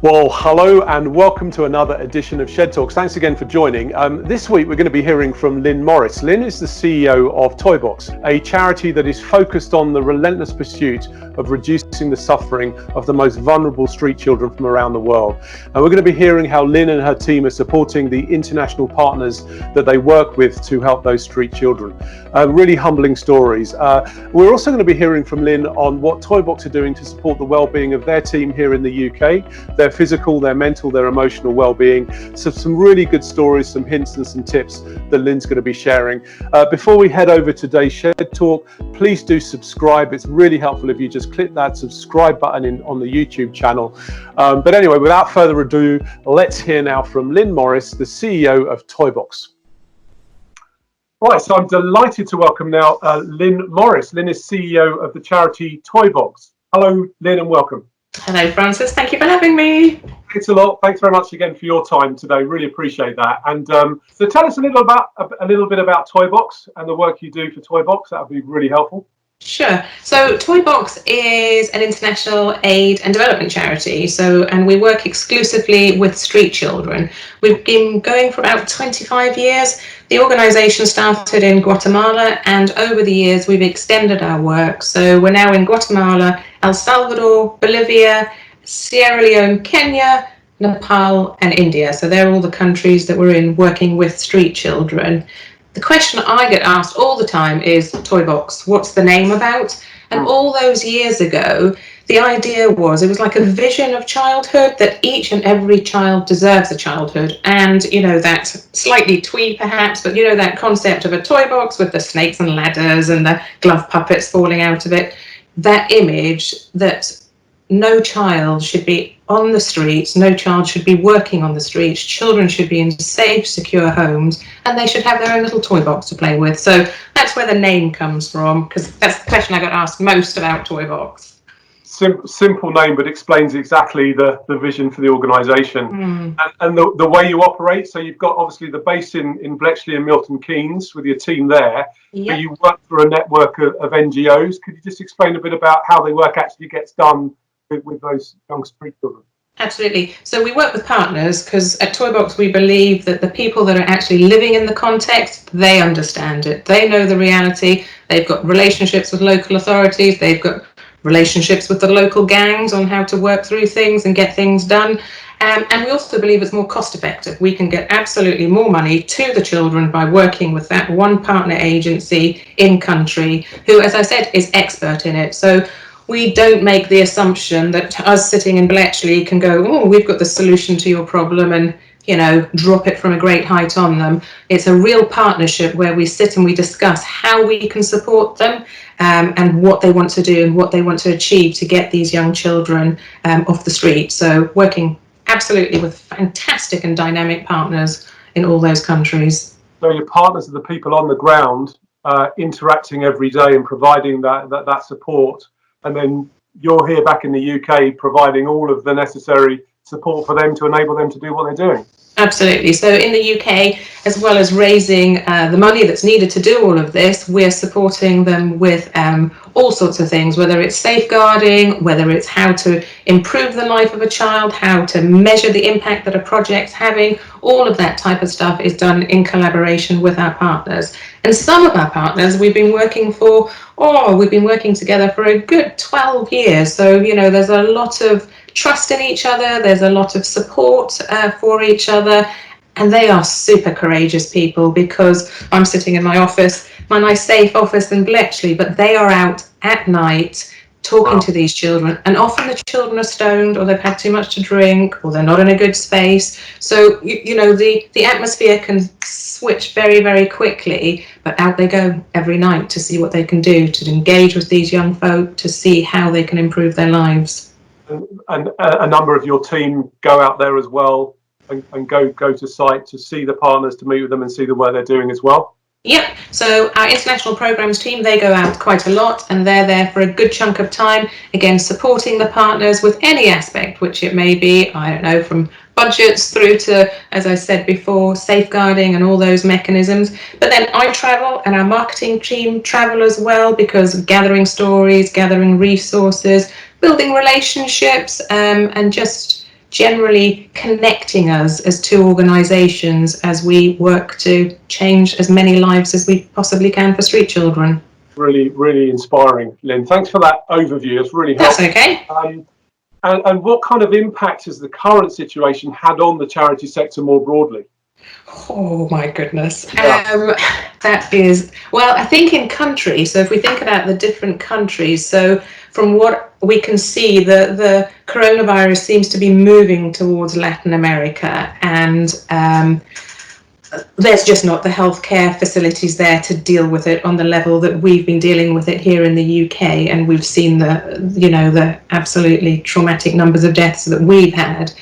Well, hello and welcome to another edition of Shed Talks. Thanks again for joining. This week we're going to be hearing from Lynne Morris. Lynne is the CEO of Toybox, a charity that is focused on the relentless pursuit of reducing the suffering of the most vulnerable street children from around the world. And we're going to be hearing how Lynne and her team are supporting the international partners that they work with to help those street children. Really humbling stories. We're also going to be hearing from Lynne on what Toybox are doing to support the well-being of their team here in the UK, their physical, their mental, their emotional well-being. So some really good stories, some hints and some tips that Lynne's going to be sharing. Before we head over to today's Shed Talk, please do subscribe. It's really helpful if you just click that subscribe button on the YouTube channel. But anyway, without further ado, let's hear now from Lynne Morris, the CEO of Toybox. Right, so I'm delighted to welcome now Lynne Morris. Lynne is CEO of the charity Toybox. Hello, Lynne, and welcome. Hello, Francis. Thank you for having me. Thanks a lot. Thanks very much again for your time today. Really appreciate that. And so tell us a little bit about Toybox and the work you do for Toybox. That would be really helpful. Sure. So Toybox is an international aid and development charity. And we work exclusively with street children. We've been going for about 25 years. The organisation started in Guatemala, and over the years we've extended our work. So we're now in Guatemala, El Salvador, Bolivia, Sierra Leone, Kenya, Nepal, and India. So they're all the countries that we're in working with street children. The question I get asked all the time is, Toybox, what's the name about? And all those years ago, the idea was, it was like a vision of childhood, that each and every child deserves a childhood. And, that's slightly twee perhaps, but, that concept of a toy box with the snakes and ladders and the glove puppets falling out of it, that image that no child should be on the streets, no child should be working on the streets, children should be in safe, secure homes, and they should have their own little toy box to play with. So that's where the name comes from, because that's the question I got asked most about Toybox. Simple name, but explains exactly the vision for the organisation and the way you operate. So you've got obviously the base in Bletchley and Milton Keynes with your team there. Yep. But you work through a network of NGOs. Could you just explain a bit about how the work actually gets done with those young street children? Absolutely. So we work with partners, because at Toybox we believe that the people that are actually living in the context, they understand it. They know the reality. They've got relationships with local authorities. They've got relationships with the local gangs on how to work through things and get things done. And we also believe it's more cost effective. We can get absolutely more money to the children by working with that one partner agency in country who, as I said, is expert in it. So we don't make the assumption that us sitting in Bletchley can go, oh, we've got the solution to your problem and, drop it from a great height on them. It's a real partnership where we sit and we discuss how we can support them and what they want to do and what they want to achieve to get these young children off the street. So working absolutely with fantastic and dynamic partners in all those countries. So your partners are the people on the ground interacting every day and providing that support. And then you're here back in the UK providing all of the necessary support for them to enable them to do what they're doing. Absolutely. So in the UK, as well as raising the money that's needed to do all of this, we're supporting them with all sorts of things, whether it's safeguarding, whether it's how to improve the life of a child, how to measure the impact that a project's having. All of that type of stuff is done in collaboration with our partners. And some of our partners we've been working together for a good 12 years. So, there's a lot of trust in each other, there's a lot of support for each other, and they are super courageous people, because I'm sitting in my office, my nice safe office in Bletchley, but they are out at night talking to these children, and often the children are stoned, or they've had too much to drink, or they're not in a good space. So the atmosphere can switch very, very quickly, but out they go every night to see what they can do to engage with these young folk, to see how they can improve their lives. And a number of your team go out there as well and go to site to see the partners, to meet with them and see the work they're doing as well. Yep. So our international programs team, they go out quite a lot, and they're there for a good chunk of time, again, supporting the partners with any aspect, which it may be, I don't know, from budgets through to, as I said before, safeguarding and all those mechanisms. But then I travel, and our marketing team travel as well, because gathering stories, gathering resources, building relationships, and just generally connecting us as two organisations as we work to change as many lives as we possibly can for street children. Really, really inspiring, Lynne. Thanks for that overview. It's really helpful. That's okay. And what kind of impact has the current situation had on the charity sector more broadly? Oh my goodness. That is, well, I think in countries, so if we think about the different countries, so from what we can see, the coronavirus seems to be moving towards Latin America, and there's just not the healthcare facilities there to deal with it on the level that we've been dealing with it here in the UK, and we've seen the absolutely traumatic numbers of deaths that we've had.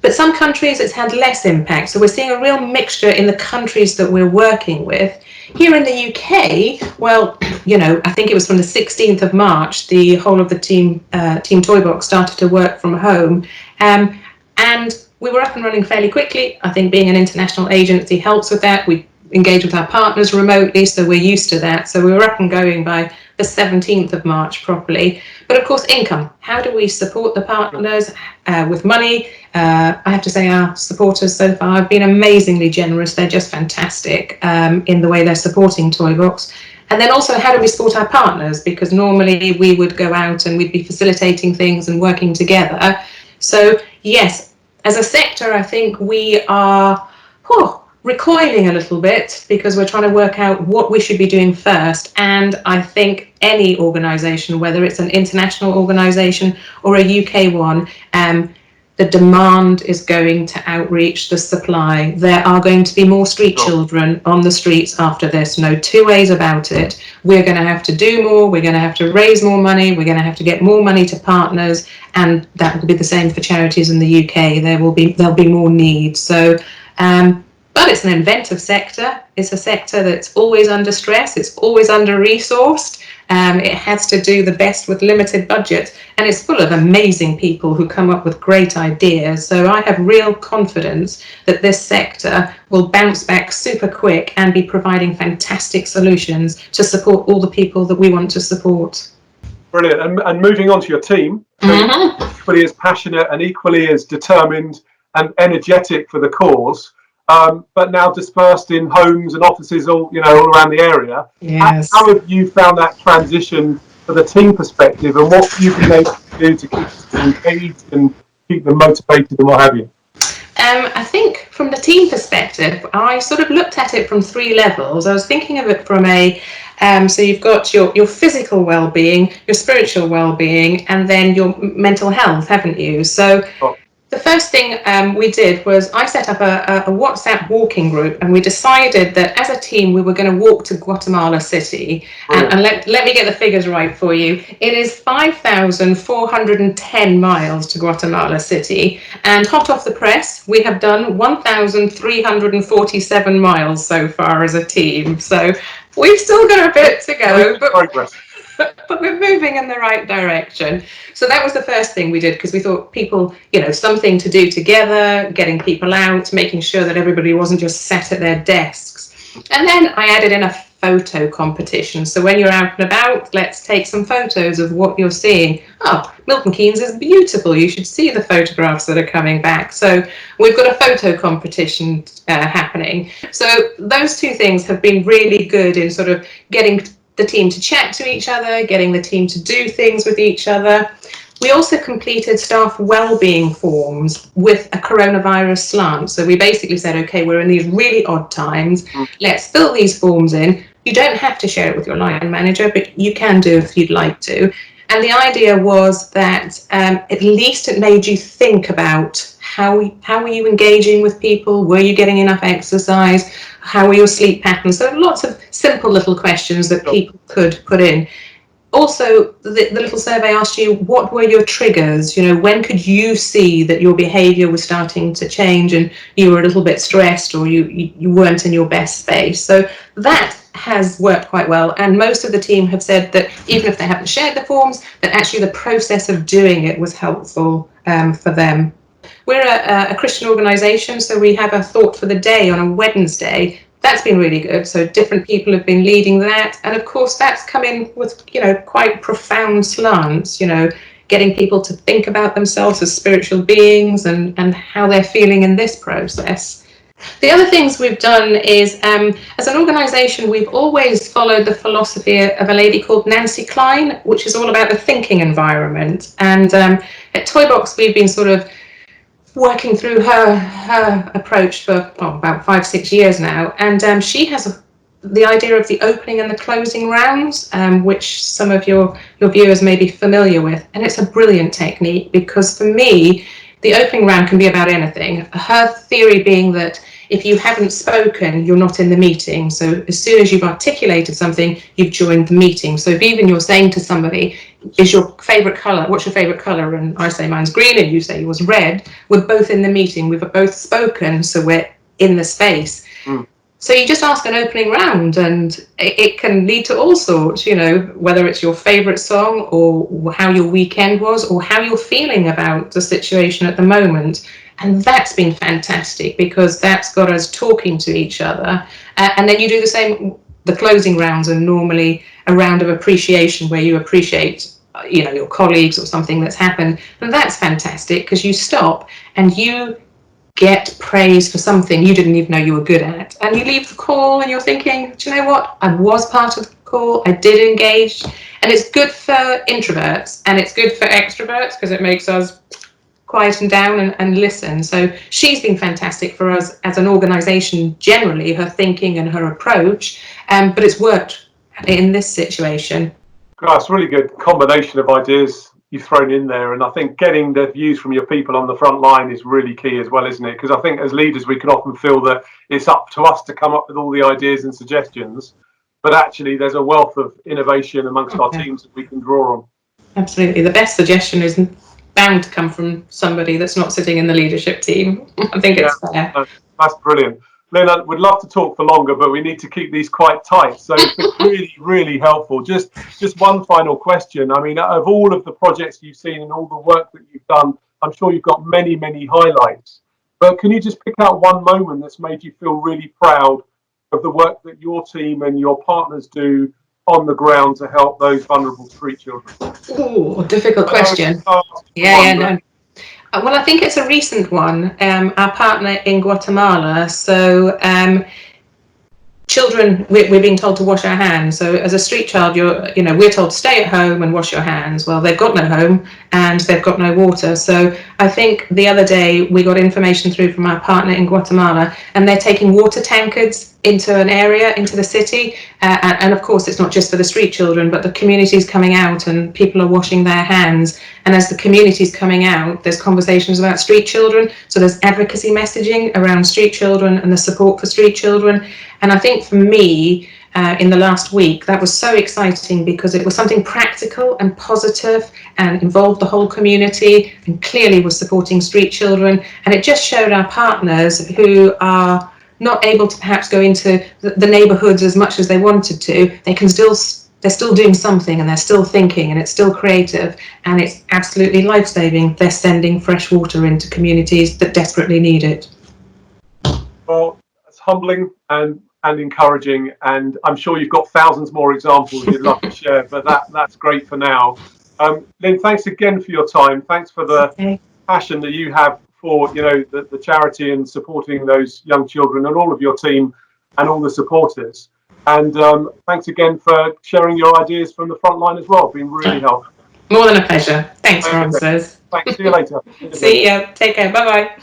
But some countries it's had less impact, so we're seeing a real mixture in the countries that we're working with. Here in the UK, well, I think it was from the 16th of March, the whole of the team Toybox started to work from home, and we were up and running fairly quickly. I think being an international agency helps with that. We engage with our partners remotely, so we're used to that. So we were up and going by the 17th of March properly. But of course, income. How do we support the partners with money? I have to say our supporters so far have been amazingly generous. They're just fantastic in the way they're supporting Toybox. And then also, how do we support our partners? Because normally we would go out and we'd be facilitating things and working together. So yes, as a sector, I think we are recoiling a little bit because we're trying to work out what we should be doing first. And I think any organisation, whether it's an international organisation or a UK one, the demand is going to outreach the supply. There are going to be more street children on the streets after this. No two ways about it. We're going to have to do more. We're going to have to raise more money. We're going to have to get more money to partners, and that will be the same for charities in the UK. There'll be more needs. So, but it's an inventive sector. It's a sector that's always under stress. It's always under-resourced. It has to do the best with limited budget, and it's full of amazing people who come up with great ideas. So I have real confidence that this sector will bounce back super quick and be providing fantastic solutions to support all the people that we want to support. Brilliant. And moving on to your team, equally as passionate and equally as determined and energetic for the cause. But now dispersed in homes and offices all around the area. Yes. How have you found that transition for the team perspective, and what have you been able to do to keep them engaged and keep them motivated and what have you? I think from the team perspective, I sort of looked at it from three levels. I was thinking of it from so you've got your physical well-being, your spiritual well-being, and then your mental health, haven't you? So the first thing we did was I set up a WhatsApp walking group, and we decided that as a team we were going to walk to Guatemala City. And let me get the figures right for you. It is 5,410 miles to Guatemala City, and hot off the press, we have done 1,347 miles so far as a team. So we've still got a bit to go, but we're moving in the right direction. So that was the first thing we did, because we thought people, something to do together, getting people out, making sure that everybody wasn't just sat at their desks. And then I added in a photo competition. So when you're out and about, let's take some photos of what you're seeing. Oh, Milton Keynes is beautiful. You should see the photographs that are coming back. So we've got a photo competition happening. So those two things have been really good in sort of getting the team to chat to each other, getting the team to do things with each other. We also completed staff wellbeing forms with a coronavirus slant. So we basically said, okay, we're in these really odd times. Let's fill these forms in. You don't have to share it with your line manager, but you can do if you'd like to. And the idea was that at least it made you think about how were you engaging with people? Were you getting enough exercise? How were your sleep patterns? So lots of simple little questions that people could put in. Also, the little survey asked you, what were your triggers? When could you see that your behaviour was starting to change and you were a little bit stressed, or you weren't in your best space? So that has worked quite well, and most of the team have said that even if they haven't shared the forms, that actually the process of doing it was helpful for them. We're a Christian organisation, so we have a thought for the day on a Wednesday. That's been really good. So different people have been leading that. And of course, that's come in with, quite profound slants, getting people to think about themselves as spiritual beings and how they're feeling in this process. The other things we've done is, as an organisation, we've always followed the philosophy of a lady called Nancy Klein, which is all about the thinking environment. And at Toybox, we've been sort of working through her approach for about 5-6 years now. And she has the idea of the opening and the closing rounds, which some of your viewers may be familiar with. And it's a brilliant technique because for me, the opening round can be about anything. Her theory being that if you haven't spoken, you're not in the meeting. So as soon as you've articulated something, you've joined the meeting. So if even you're saying to somebody, is your favourite colour, what's your favourite colour? And I say mine's green and you say yours red, we're both in the meeting, we've both spoken, so we're in the space. So you just ask an opening round and it can lead to all sorts, whether it's your favourite song or how your weekend was or how you're feeling about the situation at the moment. And that's been fantastic because that's got us talking to each other. And then you do the same. The closing rounds are normally a round of appreciation where you appreciate, your colleagues or something that's happened. And that's fantastic because you stop and you get praise for something you didn't even know you were good at. And you leave the call and you're thinking, do you know what? I was part of the call. I did engage. And it's good for introverts and it's good for extroverts because it makes us quieten down and listen. So she's been fantastic for us as an organisation generally, her thinking and her approach, but it's worked in this situation. That's a really good combination of ideas you've thrown in there, and I think getting the views from your people on the front line is really key as well, isn't it? Because I think as leaders we can often feel that it's up to us to come up with all the ideas and suggestions, but actually there's a wealth of innovation amongst our teams that we can draw on. Absolutely. The best suggestion is bound to come from somebody that's not sitting in the leadership team. I think it's fair. That's brilliant. Lynne, we'd love to talk for longer, but we need to keep these quite tight. So it's been really, really helpful. Just one final question. I mean, of all of the projects you've seen and all the work that you've done, I'm sure you've got many, many highlights. But can you just pick out one moment that's made you feel really proud of the work that your team and your partners do on the ground to help those vulnerable street children? Oh, difficult question. No. Well, I think it's a recent one. Our partner in Guatemala. So children, we're being told to wash our hands. So as a street child, we're told to stay at home and wash your hands. Well, they've got no home and they've got no water. So I think the other day we got information through from our partner in Guatemala, and they're taking water tankards into an area, into the city. And of course, it's not just for the street children, but the community's coming out and people are washing their hands. And as the community's coming out, there's conversations about street children. So there's advocacy messaging around street children and the support for street children. And I think for me, in the last week, that was so exciting because it was something practical and positive and involved the whole community and clearly was supporting street children. And it just showed our partners who are not able to perhaps go into the neighbourhoods as much as they wanted to, they're still doing something and they're still thinking and it's still creative and it's absolutely life-saving. They're sending fresh water into communities that desperately need it. Well, it's humbling and encouraging, and I'm sure you've got thousands more examples you'd love to share, but that's great for now. Lynne, thanks again for your time. Thanks for the passion that you have for the charity and supporting those young children and all of your team and all the supporters. And thanks again for sharing your ideas from the front line as well. It's been really helpful. More than a pleasure. Thanks, Francis. Thanks. See you later. See ya. Take care. Bye-bye.